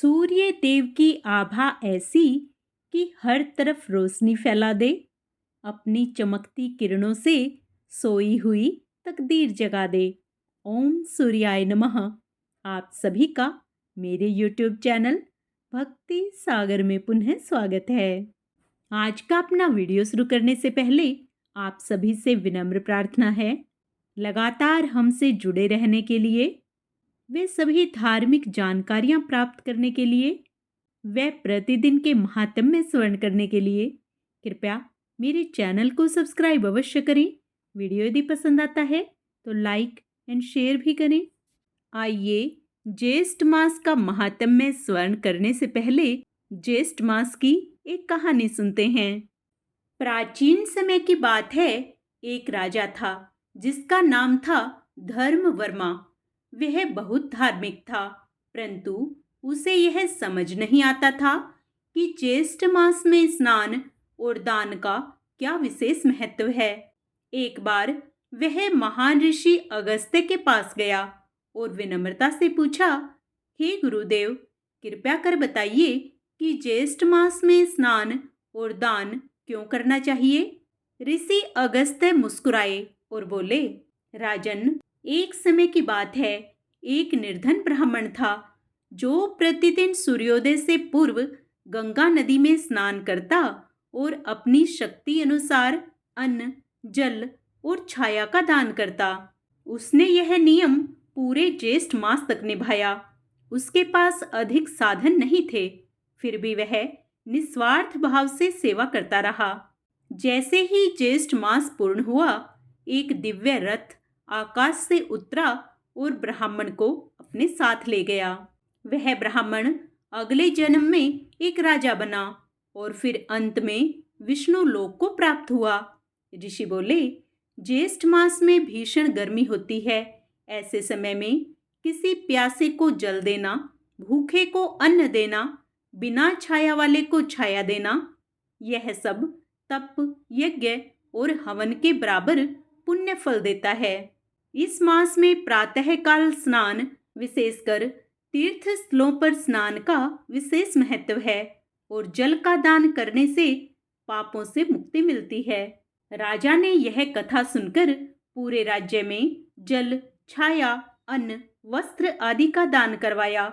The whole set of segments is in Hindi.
सूर्य देव की आभा ऐसी कि हर तरफ रोशनी फैला दे। अपनी चमकती किरणों से सोई हुई तकदीर जगा दे। ओम सूर्याय नमः। आप सभी का मेरे YouTube चैनल भक्ति सागर में पुनः स्वागत है। आज का अपना वीडियो शुरू करने से पहले आप सभी से विनम्र प्रार्थना है, लगातार हमसे जुड़े रहने के लिए, वे सभी धार्मिक जानकारियां प्राप्त करने के लिए, वे प्रतिदिन के महात्म्य श्रवण करने के लिए कृपया मेरे चैनल को सब्सक्राइब अवश्य करें। वीडियो यदि पसंद आता है तो लाइक एंड शेयर भी करें। आइए ज्येष्ठ मास का महात्म्य श्रवण करने से पहले ज्येष्ठ मास की एक कहानी सुनते हैं। प्राचीन समय की बात है, एक राजा था जिसका नाम था धर्मवर्मा। वह बहुत धार्मिक था, परंतु उसे यह समझ नहीं आता था कि ज्येष्ठ मास में स्नान और दान का क्या विशेष महत्व है। एक बार वह महान ऋषि अगस्त्य के पास गया और विनम्रता से पूछा, हे गुरुदेव, कृपया कर बताइए कि ज्येष्ठ मास में स्नान और दान क्यों करना चाहिए। ऋषि अगस्त्य मुस्कुराए और बोले, राजन, एक समय की बात है, एक निर्धन ब्राह्मण था जो प्रतिदिन सूर्योदय से पूर्व गंगा नदी में स्नान करता और अपनी शक्ति अनुसार अन्न, जल और छाया का दान करता। उसने यह नियम पूरे ज्येष्ठ मास तक निभाया। उसके पास अधिक साधन नहीं थे, फिर भी वह निस्वार्थ भाव से सेवा करता रहा। जैसे ही ज्येष्ठ मास पूर्ण हुआ, एक दिव्य रथ आकाश से उतरा और ब्राह्मण को अपने साथ ले गया। वह ब्राह्मण अगले जन्म में एक राजा बना और फिर अंत में विष्णु लोक को प्राप्त हुआ। ऋषि बोले, ज्येष्ठ मास में भीषण गर्मी होती है। ऐसे समय में किसी प्यासे को जल देना, भूखे को अन्न देना, बिना छाया वाले को छाया देना, यह सब तप, यज्ञ और हवन के बराबर पुण्य फल देता है। इस मास में प्रातःकाल स्नान, विशेषकर तीर्थ स्थलों पर स्नान का विशेष महत्व है और जल का दान करने से पापों से मुक्ति मिलती है। राजा ने यह कथा सुनकर पूरे राज्य में जल, छाया, अन्न, वस्त्र आदि का दान करवाया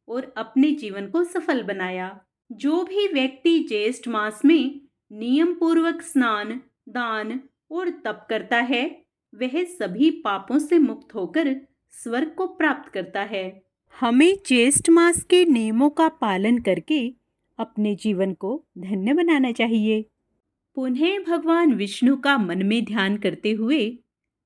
और अपने जीवन को सफल बनाया। जो भी व्यक्ति ज्येष्ठ मास में नियम पूर्वक स्नान, दान और तप करता है, वह सभी पापों से मुक्त होकर स्वर्ग को प्राप्त करता है। हमें ज्येष्ठ मास के नियमों का पालन करके अपने जीवन को धन्य बनाना चाहिए। पुनः भगवान विष्णु का मन में ध्यान करते हुए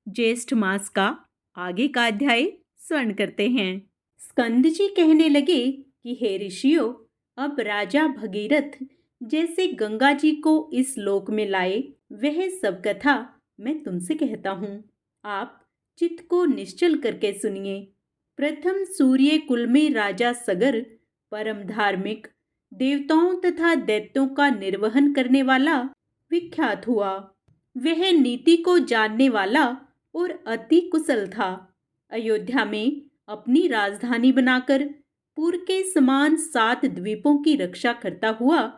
ज्येष्ठ मास का आगे का अध्याय श्रवण करते हैं। स्कंद जी कहने लगे कि हे ऋषियों, अब राजा भगीरथ जैसे गंगा जी को इस लोक में लाए, वह सब कथा मैं तुमसे कहता हूँ। आप चित्त को निश्चल करके सुनिए। प्रथम सूर्य कुल में राजा सगर परम धार्मिक, देवताओं तथा दैत्यों का निर्वहन करने वाला विख्यात हुआ। वह नीति को जानने वाला और अति कुशल था। अयोध्या में अपनी राजधानी बनाकर पूर्व के समान 7 द्वीपों की रक्षा करता हुआ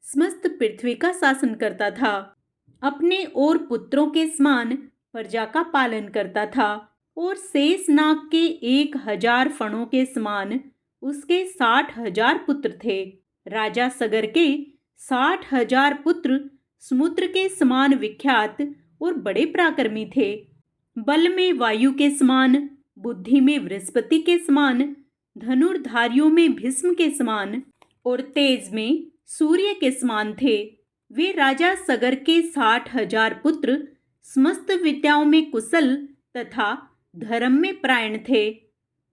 समस्त पृथ्वी का शासन करता था। अपने और पुत्रों के समान प्रजा का पालन करता था और शेष नाग के 1000 फणों के समान उसके 60,000 पुत्र थे। राजा सगर के 60,000 पुत्र समुद्र के समान विख्यात और बड़े पराक्रमी थे। बल में वायु के समान, बुद्धि में बृहस्पति के समान, धनुर्धारियों में भीष्म के समान और तेज में सूर्य के समान थे। वे राजा सगर के 60,000 पुत्र समस्त विद्याओं में कुशल तथा धर्म में परायण थे।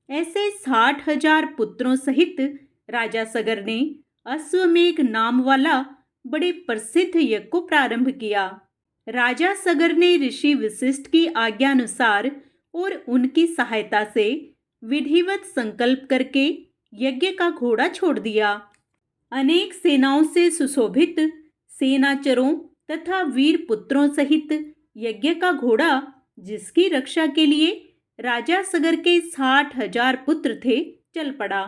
ऐसे 60,000 पुत्रों सहित राजा सगर ने अश्वमेघ नाम वाला बड़े प्रसिद्ध यज्ञ को प्रारंभ किया। राजा सगर ने ऋषि वशिष्ठ की आज्ञा अनुसार और उनकी सहायता से विधिवत संकल्प करके यज्ञ का घोड़ा छोड़ दिया। अनेक सेनाओं से सुशोभित सेनाचरों तथा वीर पुत्रों सहित यज्ञ का घोड़ा, जिसकी रक्षा के लिए राजा सगर के 60,000 पुत्र थे, चल पड़ा।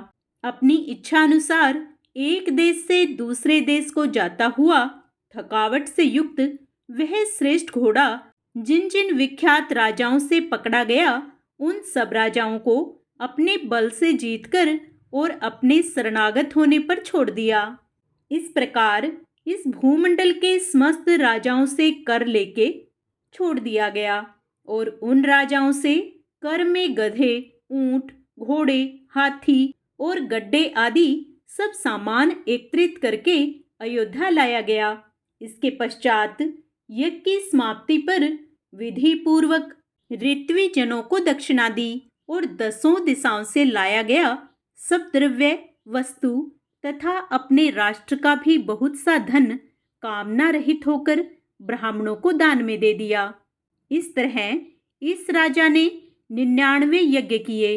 अपनी इच्छा अनुसार एक देश से दूसरे देश को जाता हुआ थकावट से युक्त वह श्रेष्ठ घोड़ा जिन जिन विख्यात राजाओं से पकड़ा गया, उन सब राजाओं को अपने बल से जीतकर और अपने शरणागत होने पर छोड़ दिया। इस प्रकार इस भूमंडल के समस्त राजाओं से कर लेके छोड़ दिया गया और उन राजाओं से कर में गधे, ऊंट, घोड़े, हाथी और गड्ढे आदि सब सामान एकत्रित करके अयोध्या लाया गया। इसके पश्चात यज्ञ की समाप्ति पर विधि पूर्वक ऋत्वी जनों को दक्षिणा दी और 10 दिशाओं से लाया गया सब द्रव्य वस्तु तथा अपने राष्ट्र का भी बहुत सा धन कामना रहित होकर ब्राह्मणों को दान में दे दिया। इस तरह इस राजा ने 99 यज्ञ किए।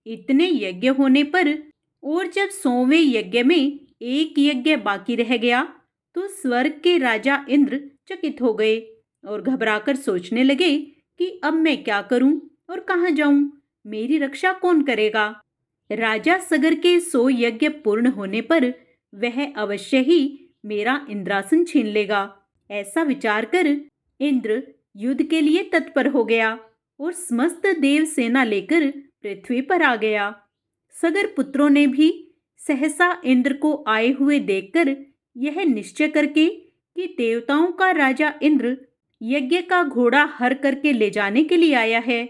इतने यज्ञ होने पर और जब 100वें यज्ञ में एक यज्ञ बाकी रह गया तो स्वर्ग के राजा इंद्र चकित हो गए और घबराकर सोचने लगे कि अब मैं क्या करूं और कहाँ जाऊं, मेरी रक्षा कौन करेगा। राजा सगर के 100 यज्ञ पूर्ण होने पर वह अवश्य ही मेरा इंद्रासन छीन लेगा। ऐसा विचार कर इंद्र युद्ध के लिए तत्पर हो गया और समस्त देव सेना लेकर पृथ्वी पर आ गया। सगर पुत्रों ने भी सहसा इंद्र को आए हुए देखकर यह निश्चय करके कि देवताओं का राजा इंद्र यज्ञ का घोड़ा हर करके ले जाने के लिए आया है,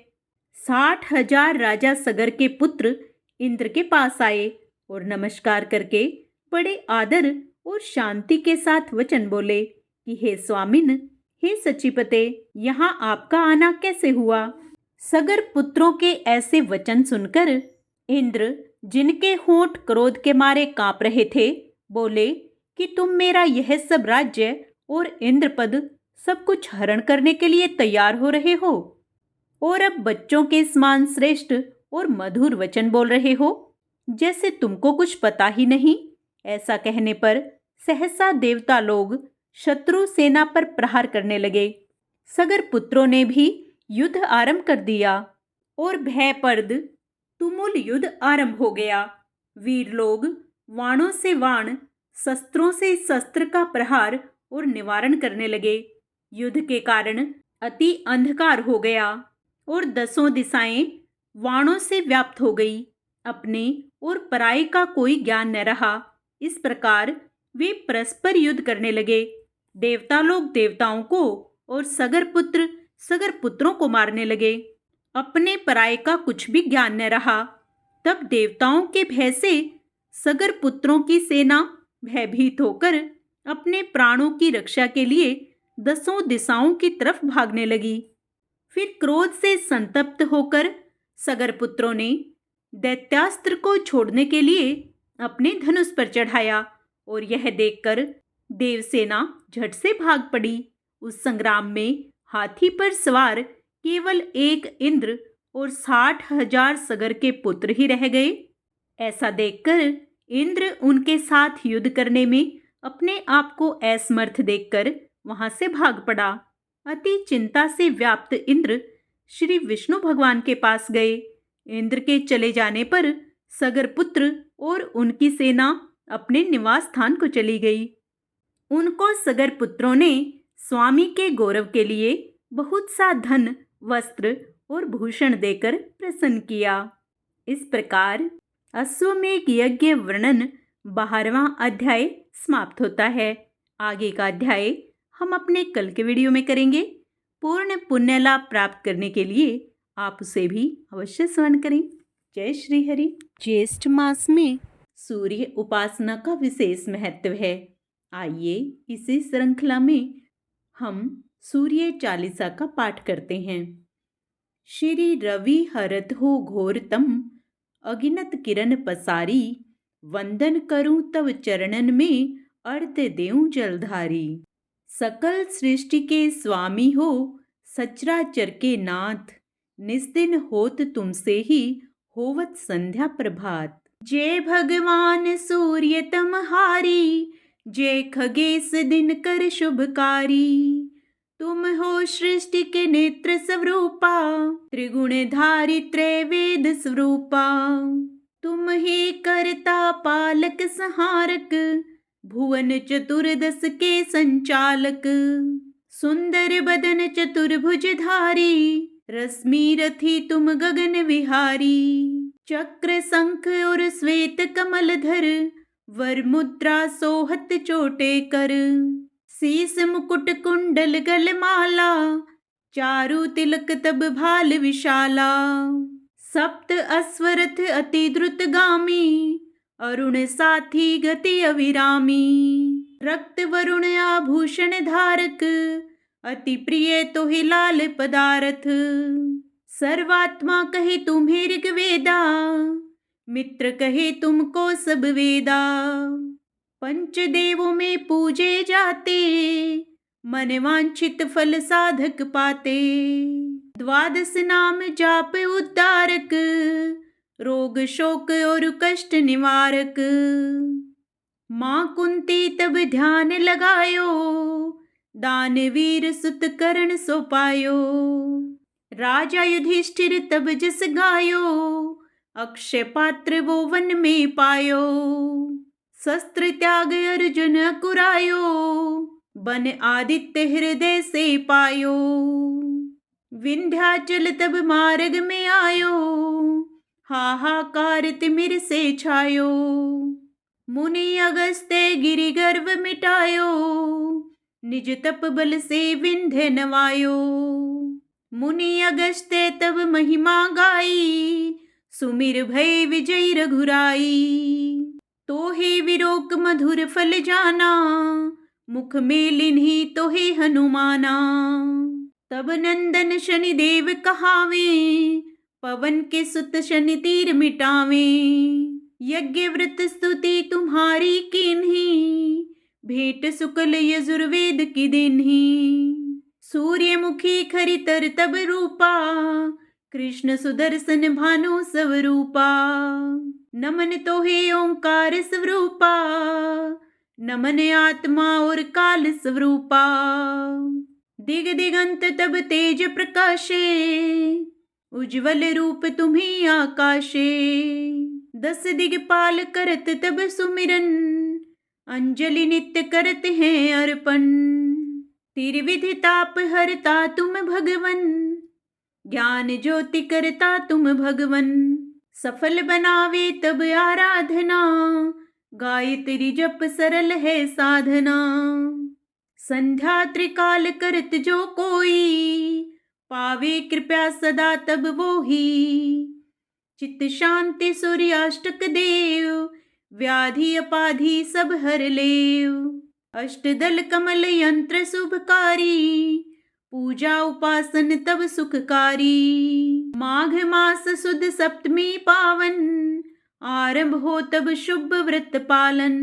60,000 राजा सगर के पुत्र इंद्र के पास आए और नमस्कार करके बड़े आदर और शांति के साथ वचन बोले कि हे स्वामिन, हे सचिपते, यहाँ आपका आना कैसे हुआ। सगर पुत्रों के ऐसे वचन सुनकर इंद्र, जिनके होंठ क्रोध के मारे कांप रहे थे, बोले कि तुम मेरा यह सब राज्य और इंद्रपद सब कुछ हरण करने के लिए तैयार हो रहे हो और अब बच्चों के समान श्रेष्ठ और मधुर वचन बोल रहे हो, जैसे तुमको कुछ पता ही नहीं। ऐसा कहने पर सहसा देवता लोग शत्रु सेना पर प्रहार करने लगे। सगर पुत्रों ने भी युद्ध आरंभ कर दिया और भयप्रद तुमुल युद्ध आरंभ हो गया। वीर लोग वाणों से वाण, शस्त्रों से शस्त्र का प्रहार और निवारण करने लगे। युद्ध के कारण अति अंधकार हो गया और 10 दिशाएं वाणों से व्याप्त हो गई। अपने और पराई का कोई ज्ञान न रहा। इस प्रकार वे परस्पर युद्ध करने लगे। देवता लोग देवताओं को और सगर पुत्रों को मारने लगे। अपने पराई का कुछ भी ज्ञान न रहा। तब देवताओं के भय से सगर पुत्रों की सेना भयभीत होकर अपने प्राणों की रक्षा के लिए 10 दिशाओं की तरफ भागने लगी। फिर क्रोध से संतप्त होकर सगर पुत्रों ने दैत्यास्त्र को छोड़ने के लिए अपने धनुष पर चढ़ाया और यह देखकर देवसेना झट से भाग पड़ी। उस संग्राम में हाथी पर सवार केवल एक इंद्र और 60,000 सगर के पुत्र ही रह गए। ऐसा देखकर इंद्र उनके साथ युद्ध करने में अपने आप को असमर्थ देखकर वहां से भाग पड़ा। अति चिंता से व्याप्त इंद्र श्री विष्णु भगवान के पास गए। इंद्र के चले जाने पर सगर पुत्र और उनकी सेना अपने निवास स्थान को चली गई। उनको सगर पुत्रों ने स्वामी के गौरव के लिए बहुत सा धन, वस्त्र और भूषण देकर प्रसन्न किया। इस प्रकार अश्वमेध यज्ञ वर्णन 12वां अध्याय समाप्त होता है। आगे का अध्याय हम अपने कल के वीडियो में करेंगे। पूर्ण पुण्य लाभ प्राप्त करने के लिए आप उसे भी अवश्य स्मरण करें। जय श्री हरि। ज्येष्ठ मास में सूर्य उपासना का विशेष महत्व है। आइए इसी श्रृंखला में हम सूर्य चालीसा का पाठ करते हैं। श्री रवि हरत हो घोरतम, अगिनत किरण पसारी, वंदन करूं तव चरणन में, अर्ध देऊं जलधारी। सकल सृष्टि के स्वामी हो, सचराचर के नाथ, निस्दिन होत तुमसे ही, होवत संध्या प्रभात। जय भगवान सूर्य तमहारी, जय खगेश दिनकर शुभकारी। तुम हो सृष्टि के नेत्र स्वरूपा, त्रिगुणधारी त्रैवेद स्वरूपा। तुम ही करता पालक संहारक, भुवन चतुर्दश के संचालक। सुंदर बदन चतुर्भुजधारी, रश्मि रथी तुम गगन विहारी। चक्र शंख और श्वेत कमल धर, वर मुद्रा सोहत चोटे कर। शीस मुकुट कुंडल गल माला, चारु तिलक तब भाल विशाला। सप्त अश्वरथ अति द्रुत गामी, अरुण साथी गति अविरामी। रक्त वरुण आभूषण धारक, अति प्रिय तोहि लाल पदारथ। सर्वात्मा कहे तुम्हें ऋग्वेदा, मित्र कहे तुमको सब वेदा। पंचदेवों में पूजे जाते, मन वांछित फल साधक पाते। द्वादश नाम जाप उद्धारक, रोग शोक और कष्ट निवारक। मां कुंती तब ध्यान लगायो, दानवीर सुत करण सो पायो। राजा युधिष्ठिर तब जस गायो, अक्षय पात्र वो वन में पायो। शस्त्र त्याग अर्जुन अकुरायो, बन आदित्य हृदय से पायो। विंध्याचल तब मार्ग में आयो, हाहाकार तिमिर से छायो। मुनि अगस्त्य गिरि गर्व मिटायो, निज तप बल से विंध्य नवायो। मुनि अगस्त्य तब महिमा गाई, सुमिर भय विजय रघुराई। तो हे विरोक मधुर फल जाना, मुख में लिन्ही तो हे हनुमाना। तब नंदन शनि देव कहावे, पवन के सुत शनि तीर मिटावे। यज्ञ व्रत स्तुति तुम्हारी कीन्ही, भेंट शुक्ल यजुर्वेद की दिन्ही। सूर्यमुखी खरितर तब रूपा, कृष्ण सुदर्शन भानु स्वरूपा। नमन तोहे ओंकार स्वरूपा, नमन आत्मा और काल स्वरूपा। दिग दिगंत तब तेज प्रकाशे, उज्ज्वल रूप तुम्ही आकाशे। 10 दिगपाल करत तब सुमिरन, अंजलि नित्य करत हैं अर्पण। त्रिविधि ताप हरता तुम भगवन, ज्ञान ज्योति करता तुम भगवन। सफल बनावे तब आराधना, गायत्री जप सरल है साधना। संध्या त्रिकाल करत जो कोई, पावे कृपया सदा तब वो ही। चित्त शांति सूर्याष्टक देव, व्याधि अपाधि सब हर लेव। अष्टदल कमल यंत्र शुभकारी, पूजा उपासन तब सुखकारी। माघ मास सुद सप्तमी पावन, आरंभ हो तब शुभ व्रत पालन।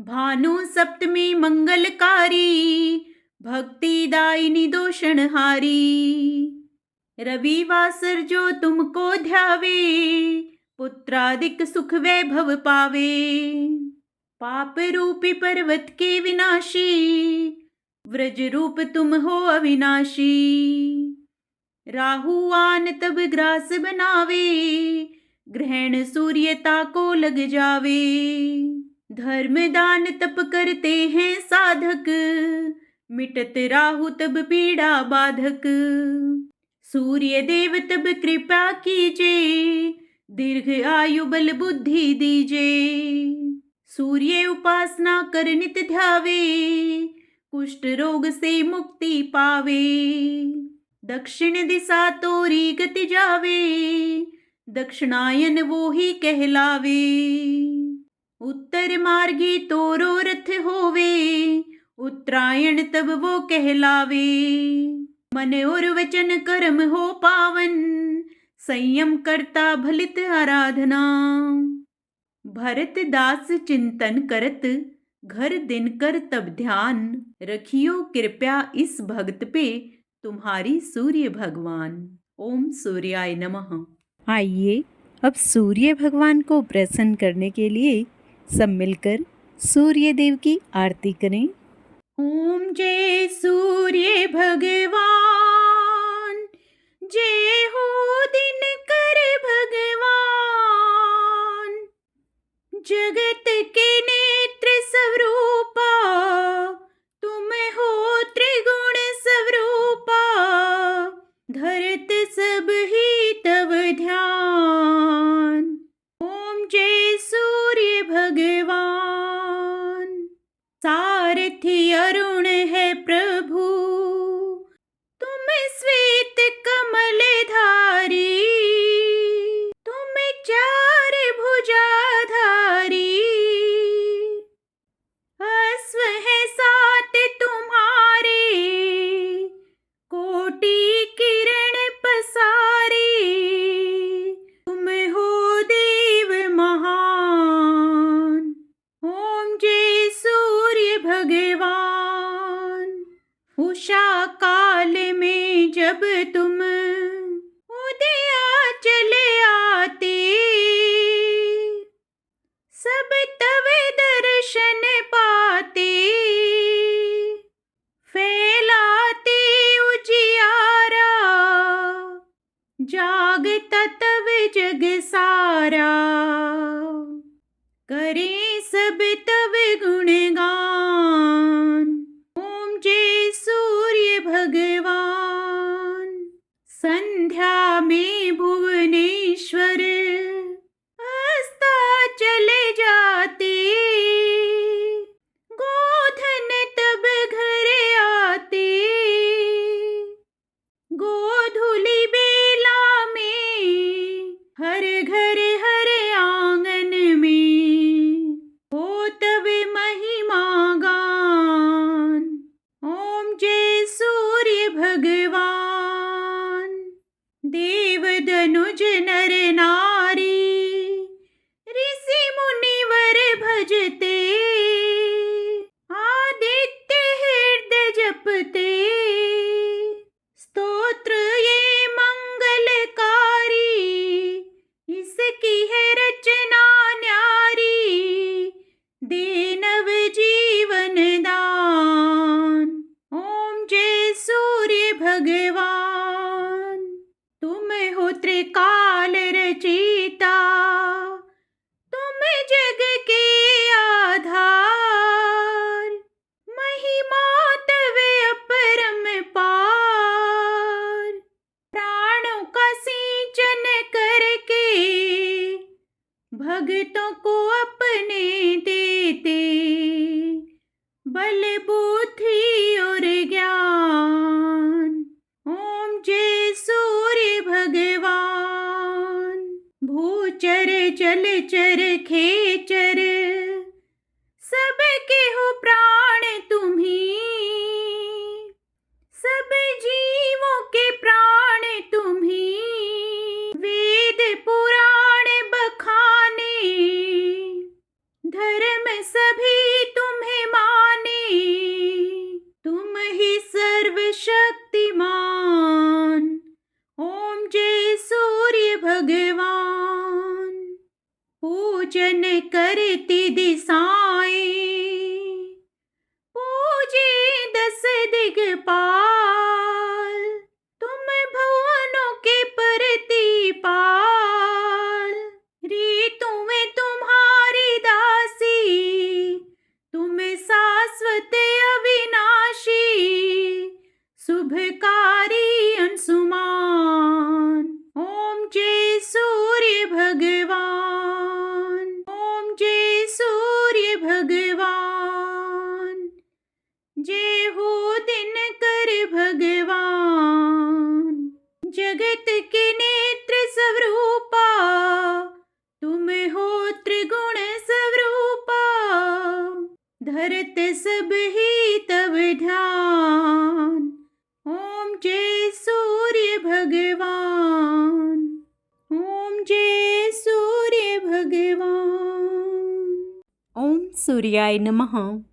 भानु सप्तमी मंगलकारी, भक्ति दायिनी दोषणहारी। रविवासर जो तुमको ध्यावे, पुत्रादिक सुख वैभव पावे। पाप रूपी पर्वत के विनाशी, व्रज रूप तुम हो अविनाशी। राहु आन तब ग्रास बनावे, ग्रहण सूर्यता को लग जावे। धर्म दान तप करते हैं साधक, मिटत राहु तब पीड़ा बाधक। सूर्य देव तब कृपा कीजे, दीर्घ आयु बल बुद्धि दीजे। सूर्य उपासना कर नित ध्यावे, कुष्ठ रोग से मुक्ति पावे। दक्षिण दिशा तोरी गति जावे, दक्षिणायन वो ही कहलावे। उत्तर मार्गी तोरो रथ होवे, उत्तरायण तब वो कहलावे। मन और वचन कर्म हो पावन, संयम करता भलित आराधना। भरत दास चिंतन करत, घर दिन कर तब ध्यान। रखियो कृपया इस भक्त पे, तुम्हारी सूर्य भगवान। ओम सूर्याय नमः। आइए अब सूर्य भगवान को प्रसन्न करने के लिए सब मिलकर सूर्य देव की आरती करें। ओम जय सूर्य भगवान, जय हो दिनकर भगवान। जगत के नेत्र स्वरूपा, तुम हो त्रिगुण स्वरूपा, धरत सब ही तव ध्यान। ओम जय सूर्य भगवान। सारथी अरुण है प्रभु, तुम श्वेत कमलधारी, तुम चार भुजाधारी। अश्व है सात तुम्हारे, कोटि किरण पसारी, तुम हो देव महान। ओम जय सूर्य भगवान। उषा काल में जब तुम उदया चले आते, सब तव दर्शन पाते, फैलाते उजियारा, जागता तव जग सारा। करें सब तव गुणगान। ओम जय सूर्य भगवान। संध्या में भुवनेश्वर अस्ता चले जाते, गोधन तब घर आते, गोधूली बेला में हर घर हर आंगन में हो तब महिमा गान। ओम जय सूर्य भगवान। देव धनुज नर नारी, ऋषि मुनिवर भजते, आदित्य हृदय जपते, स्तोत्र ये मंगलकारी, इसकी है रचना न्यारी, दे नव जीवन दान। ओम जय सूर्य भगवान। तुम हो त्रिकाल रचयिता, तुम जग के आधार, महिमा तव अपरम पार। प्राणों का सिंचन करके भक्तों को अपने देते, बल बुद्धि और ज्ञान। ओम जय सूर्य भगवान। भूचर जलचर खेचर, सबके हो प्राण तुम्ही, सब जीवों के प्राण तुम्ही। वेद पुराण बखाने, धर्म सभी तुम्हें माने, तुम ही सर्वशक्तिमान। ओम जय सूर्य भगवान। पूजन करती दिशाएं, पूजे दस दिग्पाल, तुम भुवनों के प्रतिपाल। ऋतुएं तुम्हारी दासी, तुम शाश्वत अविनाशी, शुभकारी अंशुमान। ओम जय सूर्य भगवान। ओम जय सूर्य भगवान। जय हो दिनकर भगवान। जगत के नेत्र स्वरूपा, तुम हो त्रिगुण स्वरूपा, धरत सब ही तव ध्यान। ओम जय सूर्य भगवान। ओम जय सूर्य भगवान। ओम सूर्याय नमः।